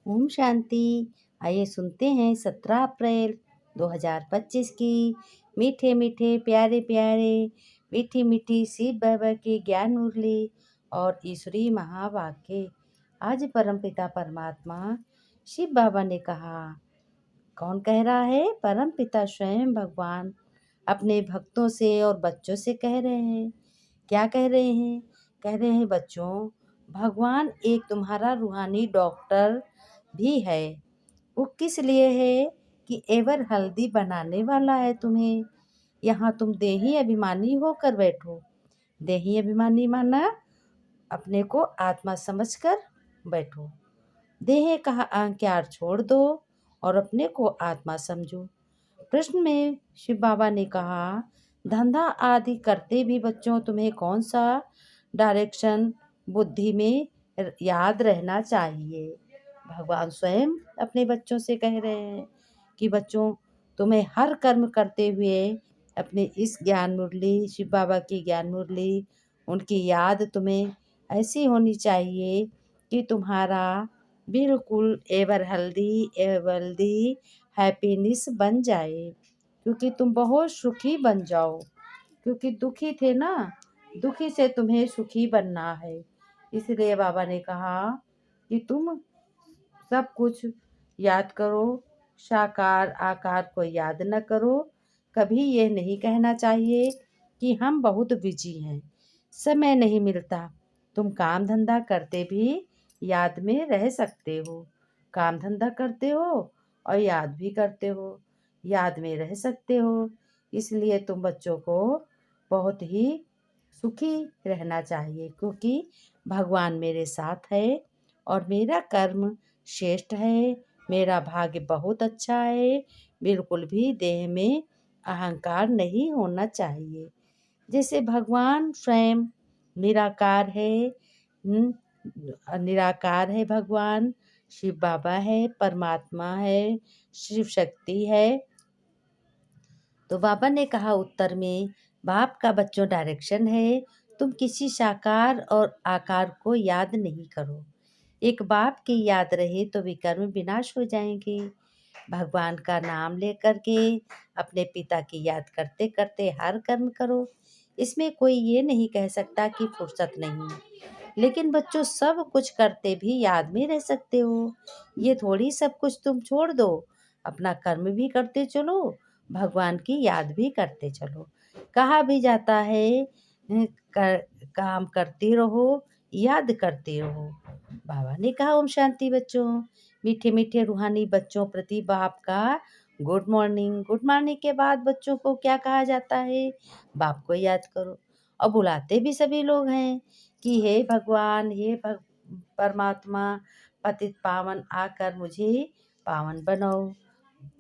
ओम शांति। आइए सुनते हैं 17 अप्रैल 2025 की मीठे मीठे प्यारे प्यारे मीठी मीठी शिव बाबा की ज्ञान मुरली और ईश्वरीय महावाक्य। आज परमपिता परमात्मा शिव बाबा ने कहा। कौन कह रहा है? परमपिता स्वयं भगवान अपने भक्तों से और बच्चों से कह रहे हैं। क्या कह रहे हैं? कह रहे हैं, बच्चों, भगवान एक तुम्हारा रूहानी डॉक्टर भी है। वो किस लिए है? कि एवर हल्दी बनाने वाला है तुम्हें। यहाँ तुम देही अभिमानी होकर बैठो। देही अभिमानी माना अपने को आत्मा समझकर बैठो। देह का अहंकार छोड़ दो और अपने को आत्मा समझो। प्रश्न में शिव बाबा ने कहा, धंधा आदि करते भी बच्चों तुम्हें कौन सा डायरेक्शन बुद्धि में याद रहना चाहिए। भगवान स्वयं अपने बच्चों से कह रहे हैं कि बच्चों, तुम्हें हर कर्म करते हुए अपने इस ज्ञान मुरली, शिव बाबा की ज्ञान मुरली, उनकी याद तुम्हें ऐसी होनी चाहिए कि तुम्हारा बिल्कुल एवर हेल्दी हैप्पीनेस बन जाए, क्योंकि तुम बहुत सुखी बन जाओ। क्योंकि दुखी थे ना, दुखी से तुम्हें सुखी बनना है। इसलिए बाबा ने कहा कि तुम सब कुछ याद करो, साकार आकार को याद न करो। कभी ये नहीं कहना चाहिए कि हम बहुत बिजी हैं, समय नहीं मिलता। तुम काम धंधा करते भी याद में रह सकते हो। काम धंधा करते हो और याद भी करते हो, याद में रह सकते हो। इसलिए तुम बच्चों को बहुत ही सुखी रहना चाहिए, क्योंकि भगवान मेरे साथ है और मेरा कर्म श्रेष्ठ है। मेरा भाग्य बहुत अच्छा है। बिल्कुल भी देह में अहंकार नहीं होना चाहिए। जैसे भगवान स्वयं निराकार है। निराकार है भगवान। शिव बाबा है, परमात्मा है, शिव शक्ति है। तो बाबा ने कहा उत्तर में, बाप का बच्चों डायरेक्शन है, तुम किसी साकार और आकार को याद नहीं करो। एक बाप की याद रहे तो विकर्म विनाश हो जाएंगे। भगवान का नाम लेकर के अपने पिता की याद करते करते हर कर्म करो। इसमें कोई ये नहीं कह सकता कि फुर्सत नहीं। लेकिन बच्चों, सब कुछ करते भी याद में रह सकते हो। ये थोड़ी सब कुछ तुम छोड़ दो। अपना कर्म भी करते चलो, भगवान की याद भी करते चलो। कहा भी जाता है, कर, काम करते रहो, याद करते रहो। बाबा ने कहा, ओम शांति बच्चों। मीठे मीठे रूहानी बच्चों प्रति बाप का गुड मॉर्निंग। गुड मॉर्निंग के बाद बच्चों को क्या कहा जाता है? बाप को याद करो। और बुलाते भी सभी लोग हैं कि हे भगवान, हे परमात्मा, पतित पावन आकर मुझे पावन बनाओ।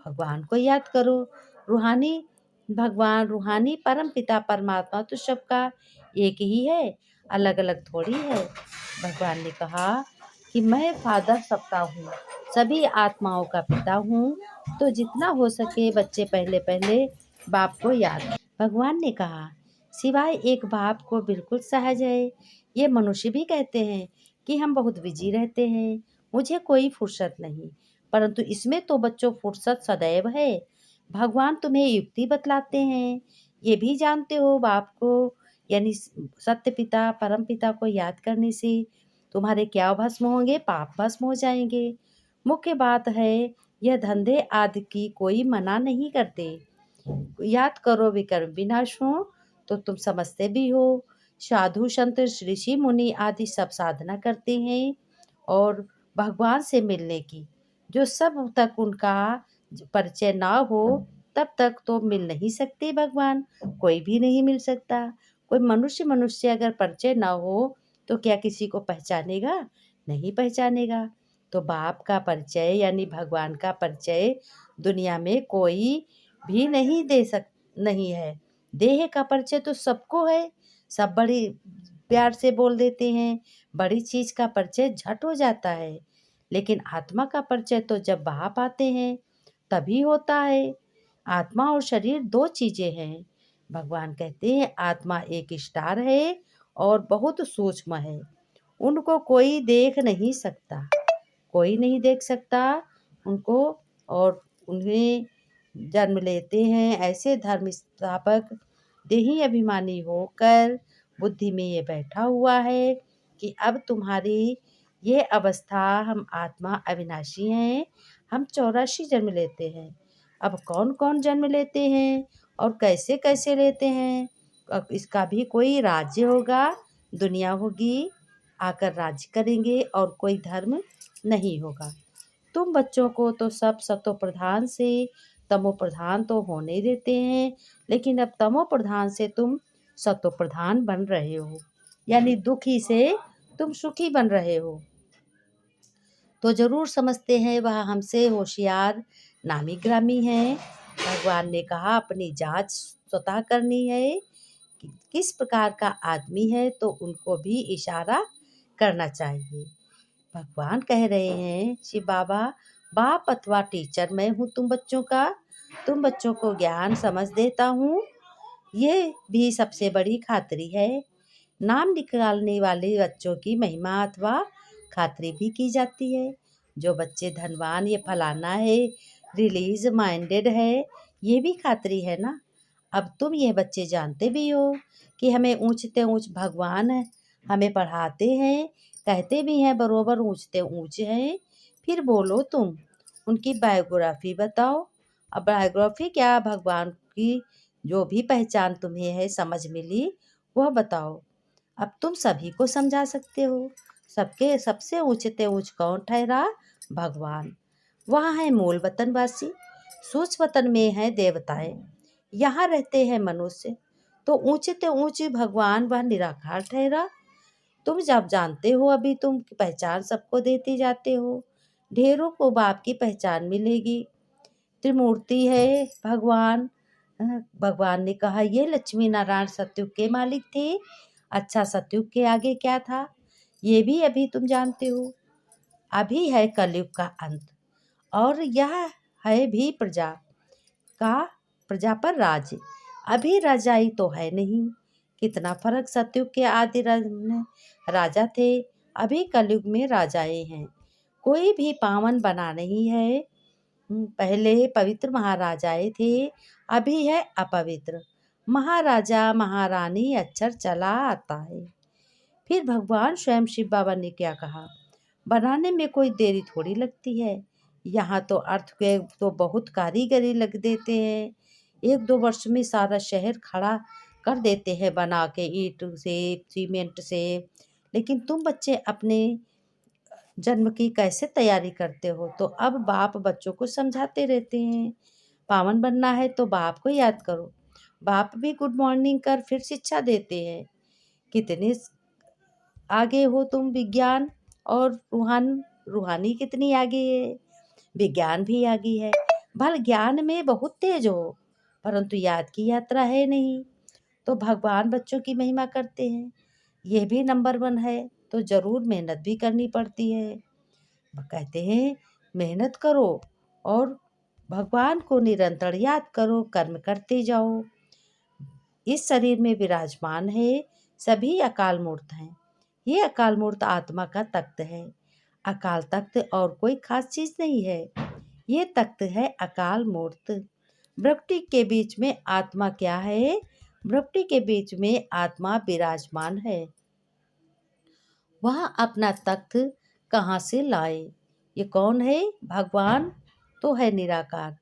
भगवान को याद करो। रूहानी भगवान, रूहानी परम पिता परमात्मा तो सबका एक ही है, अलग अलग थोड़ी है। भगवान ने कहा कि मैं फादर सबका हूँ, सभी आत्माओं का पिता हूँ। तो जितना हो सके बच्चे पहले पहले बाप को याद। भगवान ने कहा, सिवाय एक बाप को बिल्कुल सहज है। ये मनुष्य भी कहते हैं कि हम बहुत बिजी रहते हैं, मुझे कोई फुर्सत नहीं। परंतु इसमें तो बच्चों फुर्सत सदैव है। भगवान तुम्हें युक्ति बतलाते हैं। ये भी जानते हो, बाप को यानी सत्य पिता परम पिता को याद करने से तुम्हारे क्या भस्म होंगे? पाप भस्म हो जाएंगे। मुख्य बात है, यह धंधे आदि की कोई मना नहीं करते। याद करो विकर्म विनाश हो। तो तुम समझते भी हो, साधु संत ऋषि मुनि आदि सब साधना करते हैं और भगवान से मिलने की। जो सब तक उनका परिचय ना हो तब तक तो मिल नहीं सकते भगवान। कोई भी नहीं मिल सकता। कोई मनुष्य अगर परिचय ना हो तो क्या किसी को पहचानेगा? नहीं पहचानेगा। तो बाप का परिचय यानी भगवान का परिचय दुनिया में कोई भी नहीं है। देह का परिचय तो सबको है। सब बड़ी प्यार से बोल देते हैं, बड़ी चीज का परिचय झट हो जाता है। लेकिन आत्मा का परिचय तो जब बाप आते हैं तभी होता है। आत्मा और शरीर दो चीजें हैं। भगवान कहते हैं आत्मा एक स्टार है और बहुत सूक्ष्म है, उनको कोई देख नहीं सकता। कोई नहीं देख सकता उनको, और उन्हें जन्म लेते हैं ऐसे धर्म स्थापक देही अभिमानी होकर बुद्धि में ये बैठा हुआ है कि अब तुम्हारी ये अवस्था, हम आत्मा अविनाशी हैं, हम 84 जन्म लेते हैं। अब कौन कौन जन्म लेते हैं और कैसे कैसे लेते हैं, अब इसका भी कोई राज्य होगा, दुनिया होगी, आकर राज्य करेंगे और कोई धर्म नहीं होगा। तुम बच्चों को तो सब सतो प्रधान से तमो प्रधान तो होने देते हैं, लेकिन अब तमो प्रधान से तुम सतो प्रधान बन रहे हो, यानी दुखी से तुम सुखी बन रहे हो। तो जरूर समझते हैं वह हमसे होशियार नामी ग्रामी हैं। भगवान ने कहा अपनी जांच स्वतः करनी है कि किस प्रकार का आदमी है, तो उनको भी इशारा करना चाहिए। भगवान कह रहे हैं शिव बाबा, बाप अथवा टीचर मैं हूँ तुम बच्चों का, तुम बच्चों को ज्ञान समझ देता हूँ, ये भी सबसे बड़ी खातिरी है। नाम निकालने वाले बच्चों की महिमा अथवा खातिरी भी की जाती है। जो बच्चे धनवान, ये फलाना है, रिलीज माइंडेड है, ये भी खातिरी है ना। अब तुम ये बच्चे जानते भी हो कि हमें ऊंचते ऊंच भगवान हमें पढ़ाते हैं, कहते भी हैं बरोबर ऊंचते ऊंच हैं, फिर बोलो तुम उनकी बायोग्राफी बताओ। अब बायोग्राफी क्या, भगवान की जो भी पहचान तुम्हें है समझ मिली वह बताओ। अब तुम सभी को समझा सकते हो। सबके सबसे ऊंचते ऊंच कौन ठहरा, भगवान। वहाँ है मूल वतनवासी, सूक्ष्म वतन में है देवताएं, यहाँ रहते हैं मनुष्य, तो ऊंचते ऊंचे भगवान वह निराकार ठहरा। तुम जब जानते हो, अभी तुम पहचान सबको देते जाते हो, ढेरों को बाप की पहचान मिलेगी। त्रिमूर्ति है भगवान। भगवान ने कहा ये लक्ष्मी नारायण सतयुग के मालिक थे। अच्छा, सतयुग के आगे क्या था, ये भी अभी तुम जानते हो। अभी है कलयुग का अंत, और यह है भी प्रजा पर राज। अभी राजाई तो है नहीं। कितना फर्क, सतयुग के आदि राजा थे, अभी कलयुग में राजाएं हैं। कोई भी पावन बना नहीं है। पहले पवित्र महाराजाएं थे, अभी है अपवित्र। महाराजा महारानी अक्षर चला आता है। फिर भगवान स्वयं शिव बाबा ने क्या कहा, बनाने में कोई देरी थोड़ी लगती है। यहाँ तो अर्थ के तो बहुत कारीगरी लग देते हैं, 1-2 वर्ष में सारा शहर खड़ा कर देते हैं बना के, ईंट से सीमेंट से। लेकिन तुम बच्चे अपने जन्म की कैसे तैयारी करते हो, तो अब बाप बच्चों को समझाते रहते हैं। पावन बनना है तो बाप को याद करो। बाप भी गुड मॉर्निंग कर फिर शिक्षा देते हैं। कितने आगे हो तुम, विज्ञान और रूहानी कितनी आगे है, विज्ञान भी आगे है। भल ज्ञान में बहुत तेज हो, परंतु याद की यात्रा है नहीं। तो भगवान बच्चों की महिमा करते हैं, यह भी नंबर 1 है, तो जरूर मेहनत भी करनी पड़ती है। कहते हैं मेहनत करो और भगवान को निरंतर याद करो, कर्म करते जाओ। इस शरीर में विराजमान है सभी अकाल मूर्त हैं। ये अकाल मूर्त आत्मा का तख्त है। अकाल तख्त और कोई खास चीज नहीं है, ये तख्त है अकाल मूर्त। भ्रकुटी के बीच में आत्मा क्या है, भ्रकुटी के बीच में आत्मा विराजमान है। वह अपना तख्त कहाँ से लाए, ये कौन है, भगवान तो है निराकार,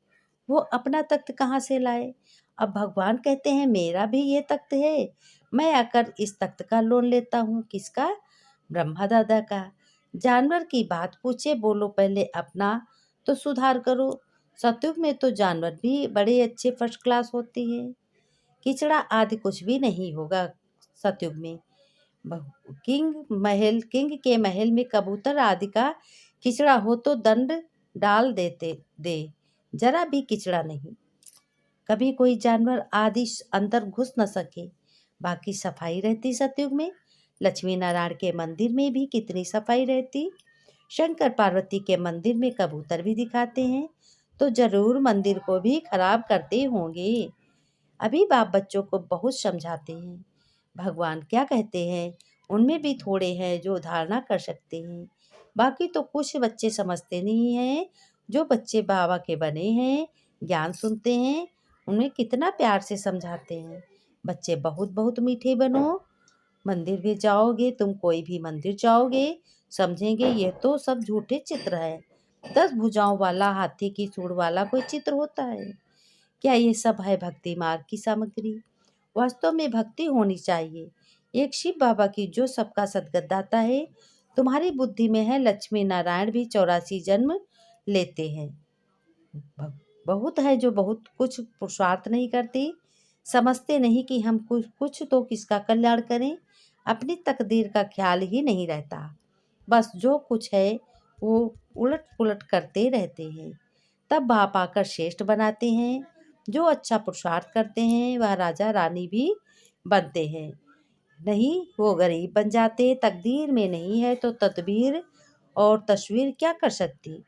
वो अपना तख्त कहाँ से लाए। अब भगवान कहते हैं मेरा भी ये तख्त है, मैं आकर इस तख्त का लोन लेता हूँ। किसका, ब्रह्मा दादा का। जानवर की बात पूछे, बोलो पहले अपना तो सुधार करो। सतयुग में तो जानवर भी बड़े अच्छे फर्स्ट क्लास होते हैं। किचड़ा आदि कुछ भी नहीं होगा सतयुग में। किंग के महल में कबूतर आदि का किचड़ा हो तो दंड डाल दे, जरा भी किचड़ा नहीं। कभी कोई जानवर आदि अंदर घुस न सके। बाकी सफाई रहती सतयुग में। लक्ष्मी नारायण के मंदिर में भी कितनी सफाई रहती। शंकर पार्वती के मंदिर में कबूतर भी दिखाते हैं, तो जरूर मंदिर को भी खराब करते होंगे। अभी बाप बच्चों को बहुत समझाते हैं। भगवान क्या कहते हैं, उनमें भी थोड़े हैं जो धारणा कर सकते हैं। बाकी तो कुछ बच्चे समझते नहीं हैं। जो बच्चे बाबा के बने हैं, ज्ञान सुनते हैं, उन्हें कितना प्यार से समझाते हैं। बच्चे बहुत बहुत मीठे बनो। मंदिर भी जाओगे, तुम कोई भी मंदिर जाओगे, समझेंगे ये तो सब झूठे चित्र है। 10 भुजाओं वाला हाथी की सूंड वाला कोई चित्र होता है क्या? ये सब है भक्ति मार्ग की सामग्री। वास्तव में भक्ति होनी चाहिए। एक शिव बाबा की जो सबका सद्गत है। तुम्हारी बुद्धि में है लक्ष्मी नारायण भी 84 जन्म लेते हैं। बहुत है जो बहुत कुछ पुरुषार्थ नहीं करती, समझते नहीं कि हम कुछ तो किसका कल्याण करें। अपनी तकदीर का ख्याल ही नहीं रहता। बस जो कुछ है वो उलट पुलट करते रहते हैं। तब बाप आकर श्रेष्ठ बनाते हैं। जो अच्छा पुरुषार्थ करते हैं वह राजा रानी भी बनते हैं। नहीं वो गरीब बन जाते। तकदीर में नहीं है तो तदबीर और तस्वीर क्या कर सकती।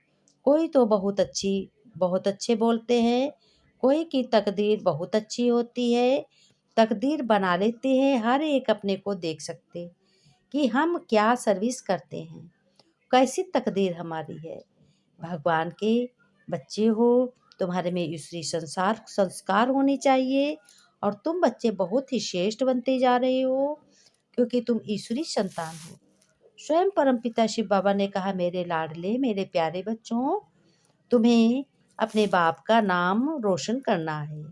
कोई तो बहुत अच्छे बोलते हैं, कोई की तकदीर बहुत अच्छी होती है। तकदीर बना लेते हैं, हर एक अपने को देख सकते कि हम क्या सर्विस करते हैं, कैसी तकदीर हमारी है। भगवान के बच्चे हो, तुम्हारे में ईश्वरी संस्कार होने चाहिए और तुम बच्चे बहुत ही श्रेष्ठ बनते जा रहे हो क्योंकि तुम ईश्वरी संतान हो। स्वयं परमपिता शिव बाबा ने कहा, मेरे लाडले मेरे प्यारे बच्चों, तुम्हें अपने बाप का नाम रोशन करना है।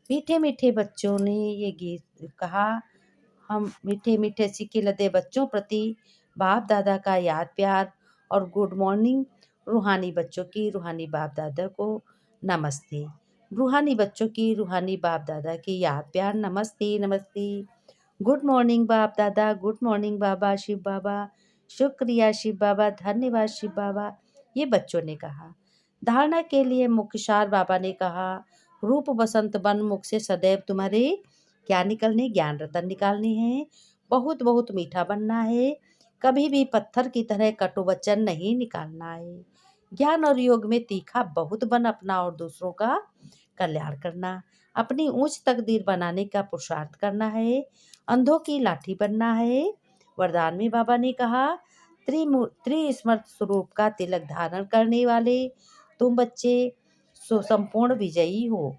मीठे मीठे बच्चों ने ये गीत कहा। हम मीठे मीठे सिक्के लदे बच्चों प्रति बाप दादा का याद प्यार और गुड मॉर्निंग। रूहानी बच्चों की रूहानी बाप दादा को नमस्ते। रूहानी बच्चों की रूहानी बाप दादा की याद प्यार नमस्ते नमस्ते। गुड मॉर्निंग बाप दादा, गुड मॉर्निंग बाबा शिव बाबा, शुक्रिया शिव बाबा, धन्यवाद शिव बाबा, ये बच्चों ने कहा। धारणा के लिए मुख्यसार बाबा ने कहा, रूप बसंत बन मुख से सदैव तुम्हारे क्या निकलने, ज्ञान रतन निकालने हैं। बहुत बहुत मीठा बनना है, कभी भी पत्थर की तरह कटु वचन नहीं निकालना है। ज्ञान और योग में तीखा बहुत बन अपना और दूसरों का कल्याण करना। अपनी ऊंच तकदीर बनाने का पुरुषार्थ करना है। अंधों की लाठी बनना है। वरदान में बाबा ने कहा, त्रिस्मृत स्वरूप का तिलक धारण करने वाले तुम बच्चे संपूर्ण विजयी हो।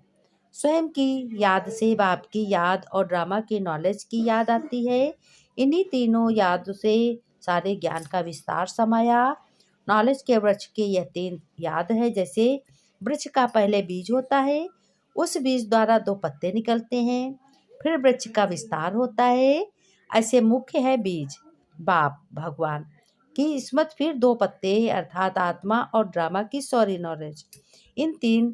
स्वयं की याद से बाप की याद और ड्रामा की नॉलेज की याद आती है। इन्हीं तीनों याद से सारे ज्ञान का विस्तार समाया। नॉलेज के वृक्ष के यह 3 याद है। जैसे वृक्ष का पहले बीज होता है, उस बीज द्वारा 2 पत्ते निकलते हैं, फिर वृक्ष का विस्तार होता है। ऐसे मुख्य है बीज बाप भगवान की स्मृत, फिर 2 पत्ते अर्थात आत्मा और ड्रामा की सॉरी नॉलेज। इन 3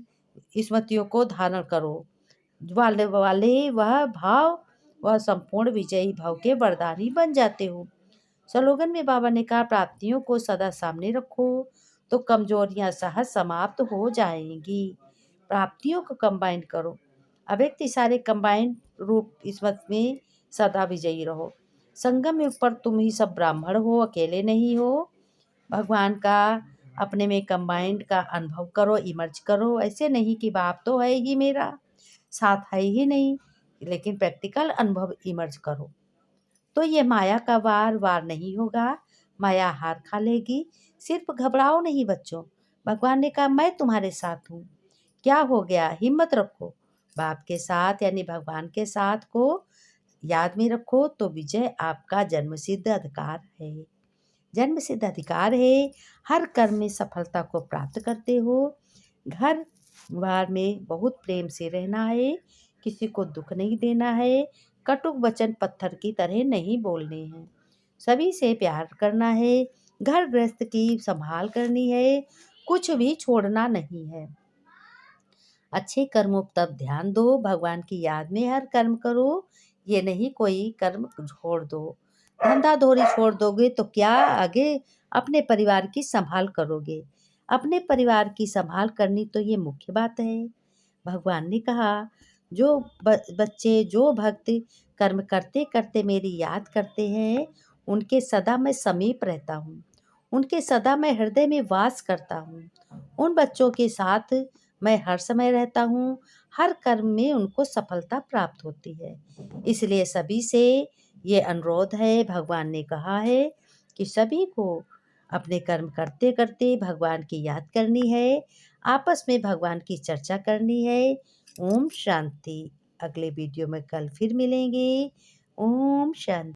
स्मृतियों को धारण करो। वाले वह भाव वह संपूर्ण विजयी भाव के वरदानी बन जाते हो। स्लोगन में बाबा ने कहा, प्राप्तियों को सदा सामने रखो तो कमजोरियां सहज समाप्त हो जाएंगी। प्राप्तियों को कंबाइन करो। अव्यक्त सारे कंबाइंड रूप स्मृति में सदा विजयी रहो। संगम युग पर तुम ही सब ब्राह्मण हो, अकेले नहीं हो। भगवान का अपने में कंबाइंड का अनुभव करो, इमर्ज करो। ऐसे नहीं कि बाप तो है ही मेरा, साथ है ही नहीं, लेकिन प्रैक्टिकल अनुभव इमर्ज करो तो ये माया का वार नहीं होगा। माया हार खा लेगी। सिर्फ घबराओ नहीं बच्चों। भगवान ने कहा, मैं तुम्हारे साथ हूँ। क्या हो गया, हिम्मत रखो। बाप के साथ यानी भगवान के साथ को याद में रखो तो विजय आपका जन्मसिद्ध अधिकार है। जन्मसिद्ध अधिकार है। हर कर्म में सफलता को प्राप्त करते हो। घर बार में बहुत प्रेम से रहना है। किसी को दुख नहीं देना है। कटुक वचन पत्थर की तरह नहीं बोलने हैं। सभी से प्यार करना है। घर गृहस्थ की संभाल करनी है। कुछ भी छोड़ना नहीं है। अच्छे कर्मों तब ध्यान दो। भगवान की याद में हर कर्म करो। ये नहीं कोई कर्म छोड़ दो। धंधा धोरी छोड़ दोगे तो क्या आगे अपने परिवार की संभाल करोगे। अपने परिवार की संभाल करनी तो ये मुख्य बात है। भगवान ने कहा, जो बच्चे जो भक्त कर्म करते करते मेरी याद करते हैं, उनके सदा मैं समीप रहता हूँ। उनके सदा मैं हृदय में वास करता हूँ। उन बच्चों के साथ मैं हर समय रहता हूँ। हर कर्म में उनको सफलता प्राप्त होती है। इसलिए सभी से ये अनुरोध है। भगवान ने कहा है कि सभी को अपने कर्म करते करते भगवान की याद करनी है, आपस में भगवान की चर्चा करनी है। ओम शांति। अगले वीडियो में कल फिर मिलेंगे। ओम शांति।